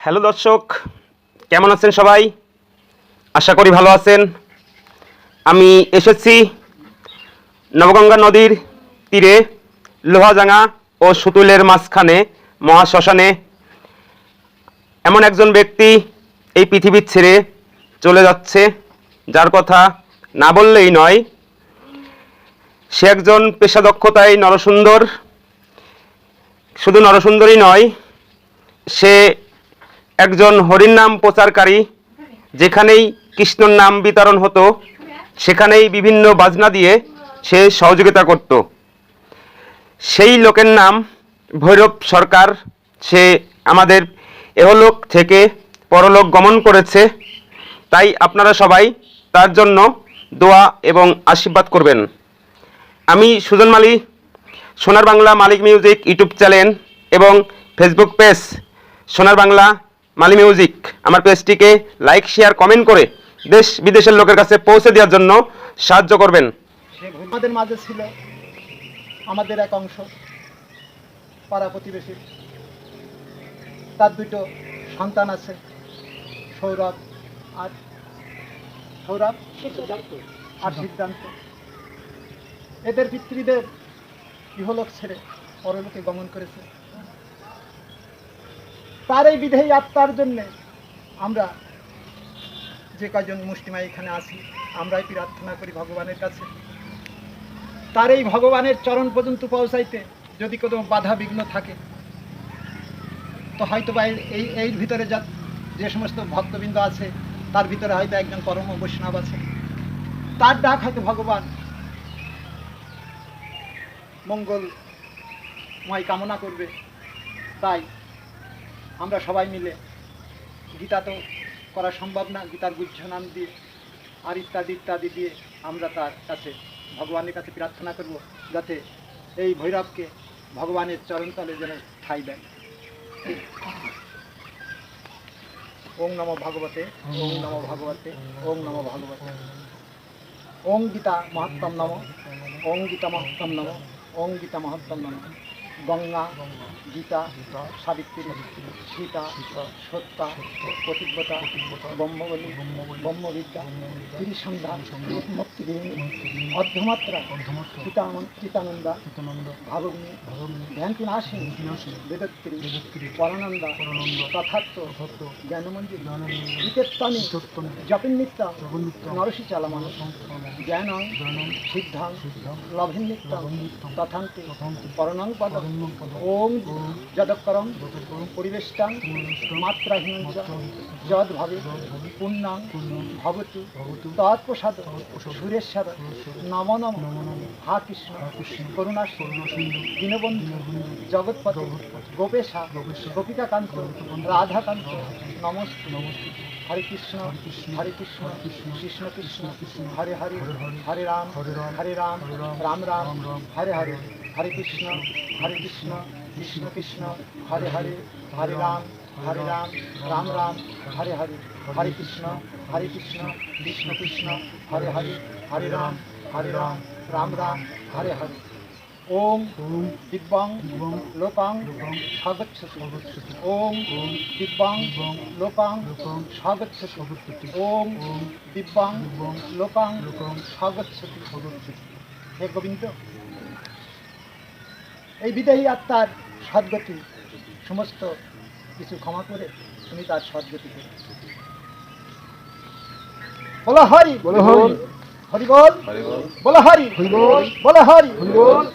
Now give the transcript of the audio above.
Hello দর্শক, কেমন আছেন সবাই? আশা করি ভালো আছেন। আমি এসেছি নবগঙ্গা নদীর তীরে লোহাজাঙ্গা ও সুতুলের মাঝখানে মহাশ্মশানে। এমন একজন ব্যক্তি এই পৃথিবীর ছেড়ে চলে যাচ্ছে, যার কথা না বললেই নয়। সে একজন পেশাদক্ষতায় নরসুন্দর, শুধু নরসুন্দরই নয়, সে একজন হরির নাম প্রচারকারী। যেখানেই কৃষ্ণর নাম বিতরণ হতো সেখানেই বিভিন্ন বাজনা দিয়ে সে সহযোগিতা করত। সেই লোকের নাম ভৈরব সরকার। সে আমাদের এহলোক থেকে পরলোক গমন করেছে। তাই আপনারা সবাই তার জন্য দোয়া এবং আশীর্বাদ করবেন। আমি সুজন মালি, সোনার বাংলা মালিক মিউজিক ইউটিউব চ্যানেল এবং ফেসবুক পেজ সোনার বাংলা মালি মিউজিক, আমার পেজটিকে লাইক, শেয়ার, কমেন্ট করে দেশ বিদেশের লোকের কাছে পৌঁছে দেওয়ার জন্য সাহায্য করবেন। আমাদের মাঝে ছিল আমাদের এক অংশ পাড়া প্রতিবেশী, তার দুটো সন্তান আছে, সৌরভ আর সিদ্ধান্ত। এদের পিতৃদের ইহলোক ছেড়ে পরলোকে গমন করেছে। তার এই বিধেয়ী আত্মার জন্যে আমরা যে কজন মুষ্টিমাই এখানে আছি, আমরাই প্রার্থনা করি ভগবানের কাছে, তার এই ভগবানের চরণ পর্যন্ত পৌঁছাইতে যদি কোনো বাধা বিঘ্ন থাকে, তো হয়তো বা এই ভিতরে যে সমস্ত ভক্তবৃন্দ আছে তার ভিতরে হয়তো একজন পরম বৈষ্ণব আছে, তার ডাক হয়তো ভগবান মঙ্গলময় কামনা করবে। তাই আমরা সবাই মিলে, গীতা তো করা সম্ভব না, গীতার গুচ্ছ নাম দিয়ে আর ইত্যাদি ইত্যাদি দিয়ে আমরা তার কাছে ভগবানের কাছে প্রার্থনা করব, যাতে এই ভৈরবকে ভগবানের চরণতলে যেন ঠাঁই দেয়। ওং নমো ভগবতে, ওং নমো ভগবতে, ওং নমো ভগবতে। ওং গীতা মহাত্তম নম, ওং গীতা মহাত্তম নম, ওং গীতা মহাত্তম নম। গঙ্গা, গীতা, সাবিত্রী, সীতা, সত্যা, প্রতিব্রতা, ব্রহ্মবলী, ব্রহ্মবিদ্যা, ত্রিসন্ধ্যা, মুক্তিদিনী, অর্ধমাত্রা, চিতানন্দা, ভাবগ্নি, ধ্যানতি নাশিনী, বেদত্রী, পরানন্দা, তথার্থ, জ্ঞানমঞ্জুরি, গীতেত্তানি, জপিন্নিত্যা, নরসি চালামান, জ্ঞানং, সিদ্ধাং, লভেন্নিত্যা, তথান্তে, পরনং পদ। ওম যদকরং পরিবেষ্টাং মাত্রাহীন যদ্ভাবে পুণ্যাং ভবতু তৎপ্রসাদ সুরেশ্বর নম নম। হা কৃষ্ণ করুণা সিন্ধু দীনবন্ধু জগৎপতে গোপেশা গোপিকাকান্ত রাধাকান্ত নমস্তে। হরে কৃষ্ণ হরে কৃষ্ণ কৃষ্ণ কৃষ্ণ হরে হরে, হরে রাম রাম রাম হরে হরে। হরে কৃষ্ণ কৃষ্ণ কৃষ্ণ হরে হরে, হরে রাম রাম রাম হরে হরে। হরে কৃষ্ণ কৃষ্ণ কৃষ্ণ হরে হরে, হরে রাম রাম রাম হরে হরে। ওম দিব্যাং লোকাং স্বাগচ্ছতি, ওম দিব্যাং লোকাং স্বাগচ্ছতি, ওম দিব্যাং লোকাং স্বাগচ্ছতি। হে গোবিন্দ, এই বিদেহী আত্মার সদ্গতি সমস্ত কিছু ক্ষমা করে তুমি তার সদ্গতি করে। বলো হরি, বলো হরি, হরি বল, বলো হরি, বলো হরি, হরি বল।